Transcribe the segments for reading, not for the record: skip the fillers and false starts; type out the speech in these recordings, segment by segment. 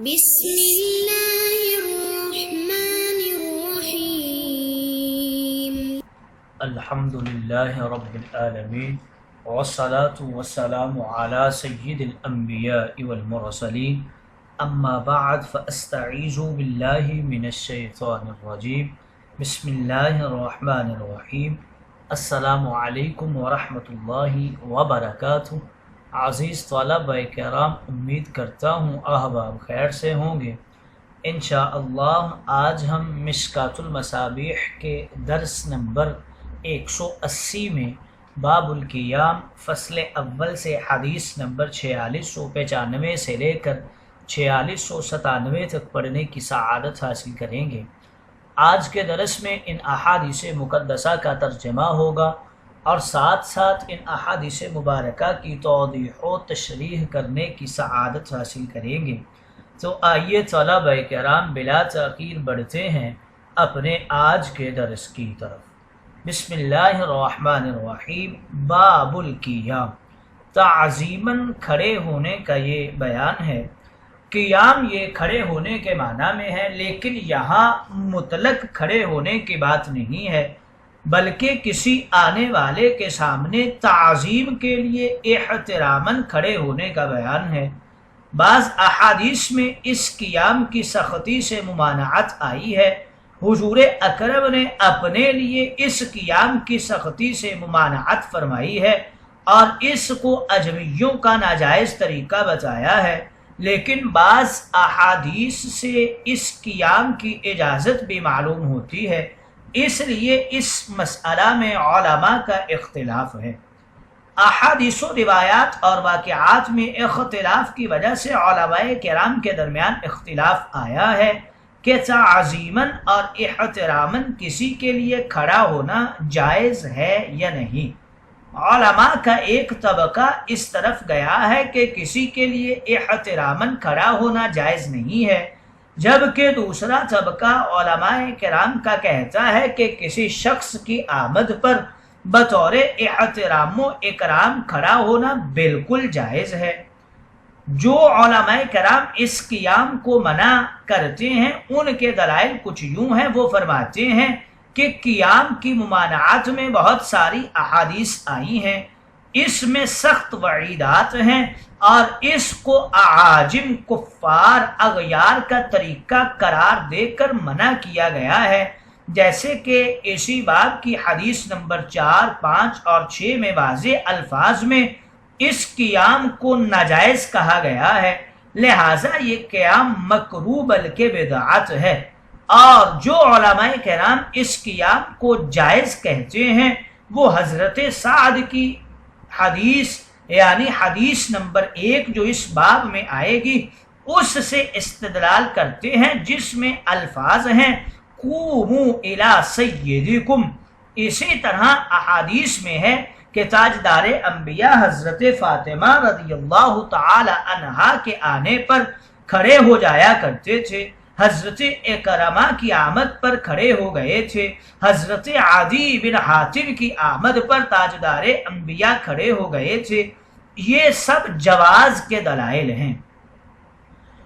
بسم الله الرحمن الرحيم. الحمد لله رب العالمين والصلاة والسلام على سيد الأنبياء والمرسلين أما بعد فأستعيذ بالله من الشيطان الرجيم بسم الله الرحمن الرحيم. السلام علیکم ورحمۃ اللہ وبرکاتہ. عزیز طلبہ کرام، امید کرتا ہوں احباب خیر سے ہوں گے. انشاءاللہ آج ہم مشکات المصابیح کے درس نمبر 180 میں باب القیام فصل اول سے حدیث نمبر 4695 سے لے کر 4697 تک پڑھنے کی سعادت حاصل کریں گے. آج کے درس میں ان احادیث مقدسہ کا ترجمہ ہوگا اور ساتھ ساتھ ان احادیث مبارکہ کی توضیح و تشریح کرنے کی سعادت حاصل کریں گے. تو آئیے طلبہ کرام بلا تاخیر بڑھتے ہیں اپنے آج کے درس کی طرف. بسم اللہ الرحمن الرحیم. باب القیام، تعظیماً کھڑے ہونے کا یہ بیان ہے. قیام یہ کھڑے ہونے کے معنی میں ہے، لیکن یہاں مطلق کھڑے ہونے کی بات نہیں ہے، بلکہ کسی آنے والے کے سامنے تعظیم کے لیے احتراماً کھڑے ہونے کا بیان ہے. بعض احادیث میں اس قیام کی سختی سے ممانعت آئی ہے. حضور اکرم نے اپنے لیے اس قیام کی سختی سے ممانعت فرمائی ہے اور اس کو اجمیوں کا ناجائز طریقہ بتایا ہے، لیکن بعض احادیث سے اس قیام کی اجازت بھی معلوم ہوتی ہے. اس لیے اس مسئلہ میں علماء کا اختلاف ہے. احادیث و روایات اور واقعات میں اختلاف کی وجہ سے علماء کرام کے درمیان اختلاف آیا ہے کہ تعظیماً اور احتراماً کسی کے لیے کھڑا ہونا جائز ہے یا نہیں. علماء کا ایک طبقہ اس طرف گیا ہے کہ کسی کے لیے احتراماً کھڑا ہونا جائز نہیں ہے، جبکہ دوسرا طبقہ علماء کرام کا کہتا ہے کہ کسی شخص کی آمد پر بطور احترام و اکرام کھڑا ہونا بالکل جائز ہے. جو علماء کرام اس قیام کو منع کرتے ہیں ان کے دلائل کچھ یوں ہیں. وہ فرماتے ہیں کہ قیام کی ممانعات میں بہت ساری احادیث آئی ہیں، اس میں سخت وعیدات ہیں اور اس کو اعاجم، کفار، اغیار کا طریقہ قرار دے کر منع کیا گیا ہے. جیسے کہ اسی باب کی حدیث نمبر 4، 5 اور 6 میں واضح الفاظ میں اس قیام کو ناجائز کہا گیا ہے. لہٰذا یہ قیام مکروہ بلکہ بدعت ہے. اور جو علماء کرام اس قیام کو جائز کہتے ہیں وہ حضرت سعد کی حدیث یعنی حدیث نمبر 1 جو اس باب میں آئے گی اس سے استدلال کرتے ہیں، جس میں الفاظ ہیں قوموا الی سیدکم. اسی طرح احادیث میں ہے کہ تاجدار انبیاء حضرت فاطمہ رضی اللہ تعالی عنہا کے آنے پر کھڑے ہو جایا کرتے تھے، حضرت اکرمہ کی آمد پر کھڑے ہو گئے تھے، حضرت عدی بن حاتم کی آمد پر تاجدار انبیاء کھڑے ہو گئے تھے. یہ سب جواز کے دلائل ہیں.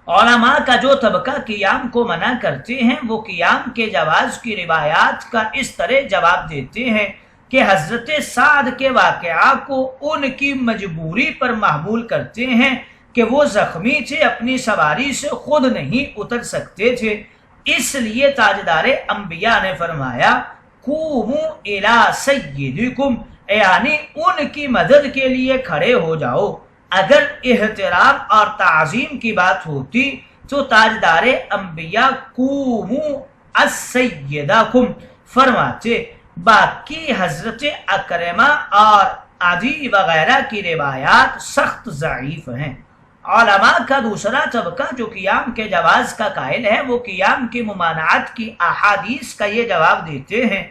علماء کا جو طبقہ قیام کو منع کرتے ہیں وہ قیام کے جواز کی روایات کا اس طرح جواب دیتے ہیں کہ حضرت سعد کے واقعہ کو ان کی مجبوری پر محمول کرتے ہیں کہ وہ زخمی تھے، اپنی سواری سے خود نہیں اتر سکتے تھے. اس لیے تاجدار انبیاء نے فرمایا قوموا الی سیدکم، یعنی ان کی مدد کے لیے کھڑے ہو جاؤ. اگر احترام اور تعظیم کی بات ہوتی تو تاجدار انبیاء قوموا السیدکم فرماتے. باقی حضرت اکرمہ اور عدی وغیرہ کی روایات سخت ضعیف ہیں. علماء کا دوسرا طبقہ جو قیام کے جواز کا قائل ہے وہ قیام کی ممانعت کی احادیث کا یہ جواب دیتے ہیں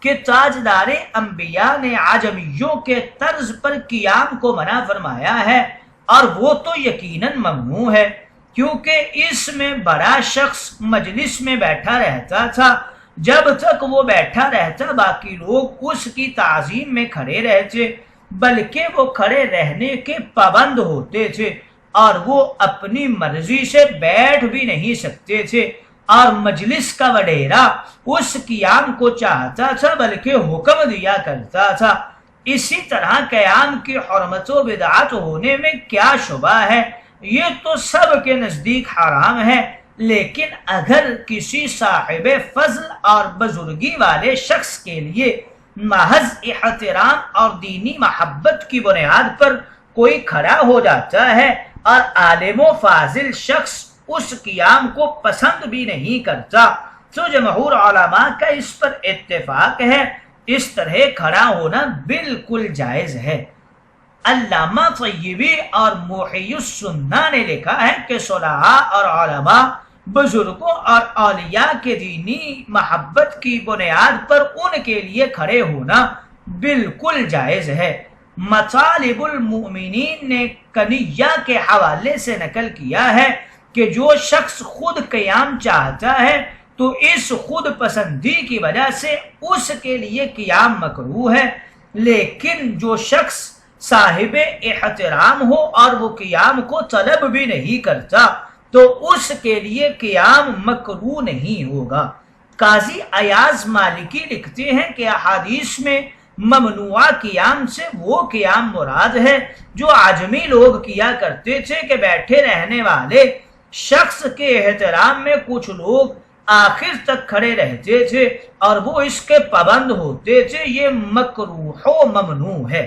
کہ تاجدار انبیاء نے عجمیوں کے طرز پر قیام کو منع فرمایا ہے اور وہ تو یقیناً ممنوع ہے، کیونکہ اس میں بڑا شخص مجلس میں بیٹھا رہتا تھا. جب تک وہ بیٹھا رہتا باقی لوگ اس کی تعظیم میں کھڑے رہتے، بلکہ وہ کھڑے رہنے کے پابند ہوتے تھے. اور وہ اپنی مرضی سے بیٹھ بھی نہیں سکتے تھے، اور مجلس کا وڈیرا اس قیام کو چاہتا تھا بلکہ حکم دیا کرتا تھا۔ اسی طرح قیام کی حرمت و بدعت ہونے میں کیا شبہ ہے، یہ تو سب کے نزدیک حرام ہے، لیکن اگر کسی صاحب فضل اور بزرگی والے شخص کے لیے محض احترام اور دینی محبت کی بنیاد پر کوئی کھڑا ہو جاتا ہے اور عالم و فاضل شخص اس قیام کو پسند بھی نہیں کرتا تو جمہور علماء کا اس پر اتفاق ہے، اس طرح کھڑا ہونا بالکل جائز ہے۔ علامہ طیبی اور محی السنہ نے لکھا ہے کہ صلحاء اور علماء بزرگوں اور اولیاء کے دینی محبت کی بنیاد پر ان کے لیے کھڑے ہونا بالکل جائز ہے۔ مطالب المؤمنین نے کنیہ کے حوالے سے نقل کیا ہے کہ جو شخص خود قیام چاہتا ہے تو اس خود پسندی کی وجہ سے اس کے لیے قیام مکروہ ہے، لیکن جو شخص صاحب احترام ہو اور وہ قیام کو طلب بھی نہیں کرتا تو اس کے لیے قیام مکروہ نہیں ہوگا۔ قاضی ایاز مالکی لکھتے ہیں کہ احادیث میں ممنوع قیام سے وہ قیام مراد ہے جو عجمی لوگ کیا کرتے تھے کہ بیٹھے رہنے والے شخص کے احترام میں کچھ لوگ آخر تک کھڑے رہتے تھے اور وہ اس کے پابند ہوتے تھے، یہ مکروہ و ممنوع ہے۔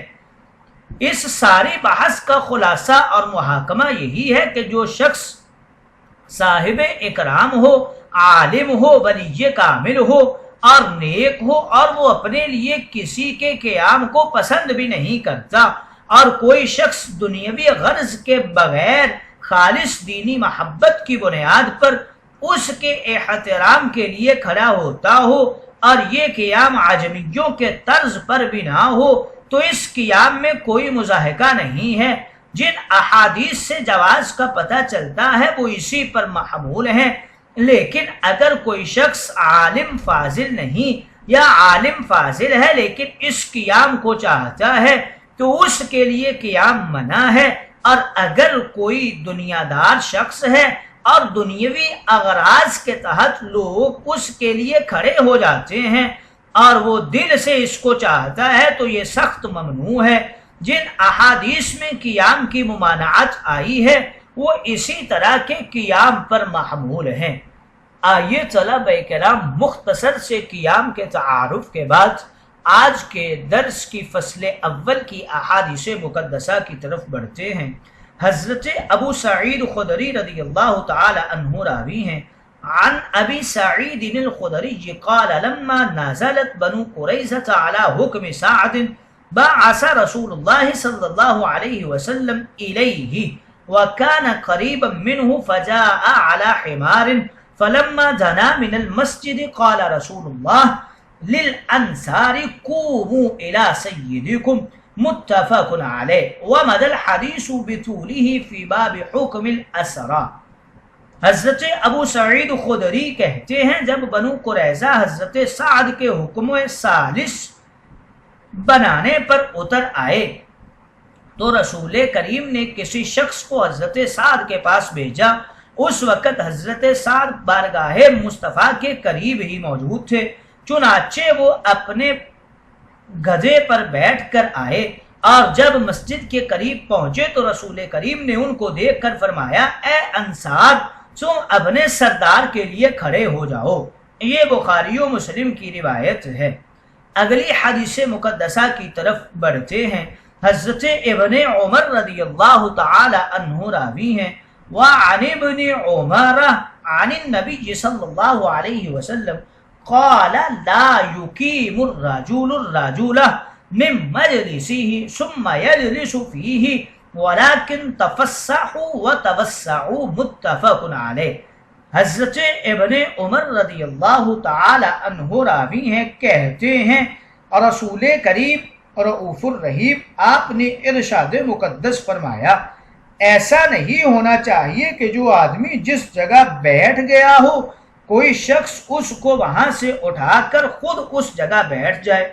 اس ساری بحث کا خلاصہ اور محاکمہ یہی ہے کہ جو شخص صاحب اکرام ہو، عالم ہو، ولی کامل ہو اور نیک ہو اور وہ اپنے لیے کسی کے قیام کو پسند بھی نہیں کرتا، اور کوئی شخص دنیاوی غرض کے بغیر خالص دینی محبت کی بنیاد پر اس کے احترام کے لیے کھڑا ہوتا ہو اور یہ قیام عجمیوں کے طرز پر بھی نہ ہو تو اس قیام میں کوئی مضاحکہ نہیں ہے۔ جن احادیث سے جواز کا پتہ چلتا ہے وہ اسی پر محمول ہیں، لیکن اگر کوئی شخص عالم فاضل نہیں یا عالم فاضل ہے لیکن اس قیام کو چاہتا ہے تو اس کے لیے قیام منع ہے، اور اگر کوئی دنیا دار شخص ہے اور دنیاوی اغراض کے تحت لوگ اس کے لیے کھڑے ہو جاتے ہیں اور وہ دل سے اس کو چاہتا ہے تو یہ سخت ممنوع ہے۔ جن احادیث میں قیام کی ممانعت آئی ہے وہ اسی طرح کے قیام پر محمول ہیں۔ آئیے طلبہ کرام مختصر سے قیام کے تعارف کے بعد آج کے درس کی فصل اول کی احادیث مقدسہ کی طرف بڑھتے ہیں۔ حضرت ابو سعید خدری رضی اللہ تعالی عنہ راوی ہیں، عن ابی سعید الخدری قال لما نازلت بنو قریظة على حکم سعد بعث رسول اللہ صلی اللہ علیہ وسلم الیہ وكان قریبا منه فجاء على حمار فلما دنا من المسجد قال رسول اللہ للانصار قوموا الى سیدکم متفق علیہ ومد الحدیث بطولہ فی باب حکم الاسرى۔ حضرت ابو سعید خدری کہتے ہیں جب بنو قریظہ حضرت سعد کے حکم ثالث بنانے پر اتر آئے تو رسول کریم نے کسی شخص کو حضرت سعد کے پاس بھیجا۔ اس وقت حضرت سعد بارگاہ مصطفیٰ کے قریب ہی موجود تھے، چنانچہ وہ اپنے گدھے پر بیٹھ کر آئے اور جب مسجد کے قریب پہنچے تو رسول کریم نے ان کو دیکھ کر فرمایا، اے انصار تم اپنے سردار کے لیے کھڑے ہو جاؤ۔ یہ بخاری و مسلم کی روایت ہے۔ اگلی حدیث مقدسہ کی طرف بڑھتے ہیں۔ حضرت ابن عمر رضی اللہ تعالی عنہ راوی ہیں، وعن ابن عمر عن النبی صلی اللہ علیہ وسلم قال لا يقيم الرجل الرجل من مجلسه ثم يجلس فيه ولكن تفسحوا وتوسعوا متفق علیہ۔ حضرت ابن عمر رضی اللہ تعالی عنہ راوی ہیں، کہتے ہیں رسول کریم رؤوف الرحیم آپ نے ارشاد مقدس فرمایا، ایسا نہیں ہونا چاہیے کہ جو آدمی جس جگہ بیٹھ گیا ہو کوئی شخص اس کو وہاں سے اٹھا کر خود اس جگہ بیٹھ جائے،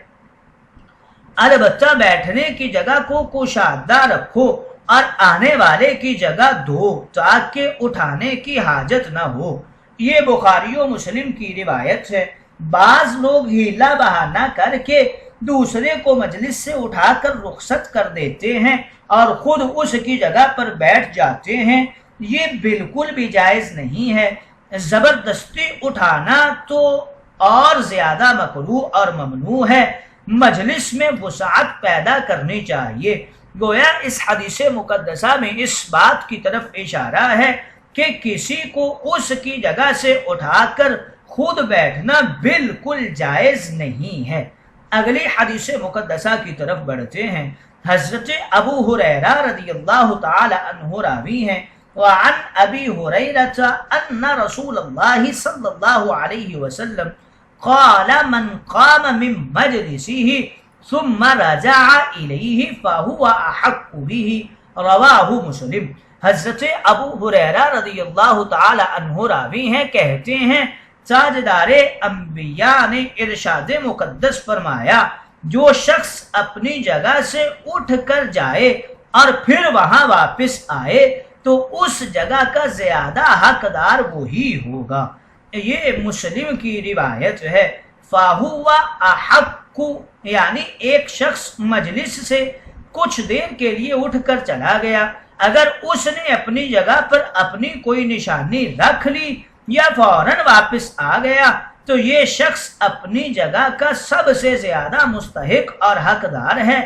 البتہ بیٹھنے کی جگہ کو کشادہ رکھو اور آنے والے کی جگہ دو تاکہ اٹھانے کی حاجت نہ ہو۔ یہ بخاری و مسلم کی روایت ہے۔ بعض لوگ ہیلا بہانہ کر کے دوسرے کو مجلس سے اٹھا کر رخصت کر دیتے ہیں اور خود اس کی جگہ پر بیٹھ جاتے ہیں، یہ بالکل بھی جائز نہیں ہے۔ زبردستی اٹھانا تو اور زیادہ مکروہ اور ممنوع ہے۔ مجلس میں وسعت پیدا کرنی چاہیے۔ گویا اس حدیث مقدسہ میں اس بات کی طرف اشارہ ہے کہ کسی کو اس کی جگہ سے اٹھا کر خود بیٹھنا بالکل جائز نہیں ہے۔ اگلی حدیث مقدسہ کی طرف بڑھتے ہیں۔ حضرت ابو ہریرہ رضی اللہ تعالی عنہ راوی ہیں، وعن ابی ہریرہ ان رسول اللہ صلی اللہ علیہ وسلم قال من قام من مجلسه ثم رجع الیہ فهو احق به، رواہ مسلم۔ حضرت ابو ہریرہ رضی اللہ تعالی عنہ راوی ہیں، کہتے ہیں تاجدار انبیاء نے ارشاد مقدس فرمایا، جو شخص اپنی جگہ سے اٹھ کر جائے اور پھر وہاں واپس آئے تو اس جگہ کا زیادہ حقدار وہی ہوگا۔ یہ مسلم کی روایت ہے۔ فَهُوَ أَحَقُّ، یعنی ایک شخص مجلس سے کچھ دیر کے لیے اٹھ کر چلا گیا، اگر اس نے اپنی جگہ پر اپنی کوئی نشانی رکھ لی یا فوراً واپس آ گیا تو یہ شخص اپنی جگہ کا سب سے زیادہ مستحق اور حقدار ہے۔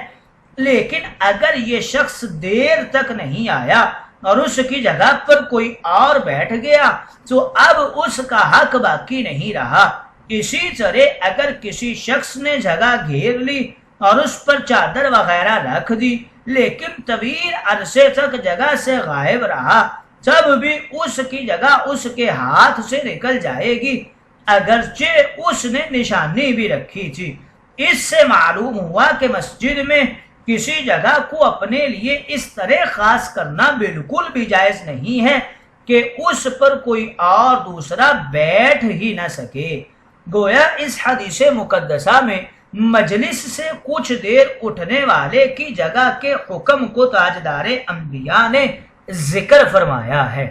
لیکن اگر یہ شخص دیر تک نہیں آیا اور اس کی جگہ پر کوئی اور بیٹھ گیا تو اب اس کا حق باقی نہیں رہا۔ اسی طرح اگر کسی شخص نے جگہ گھیر لی اور اس پر چادر وغیرہ رکھ دی لیکن طویل عرصے تک جگہ سے غائب رہا، تب بھی اس کی جگہ اس کے ہاتھ سے نکل جائے گی، اگرچہ اس نے نشانی بھی رکھی تھی۔ اس سے معلوم ہوا کہ مسجد میں کسی جگہ کو اپنے لیے اس طرح خاص کرنا بالکل بھی جائز نہیں ہے کہ اس پر کوئی اور دوسرا بیٹھ ہی نہ سکے۔ گویا اس حدیث مقدسہ میں مجلس سے کچھ دیر اٹھنے والے کی جگہ کے حکم کو تاجدار انبیاء نے ذکر فرمایا ہے۔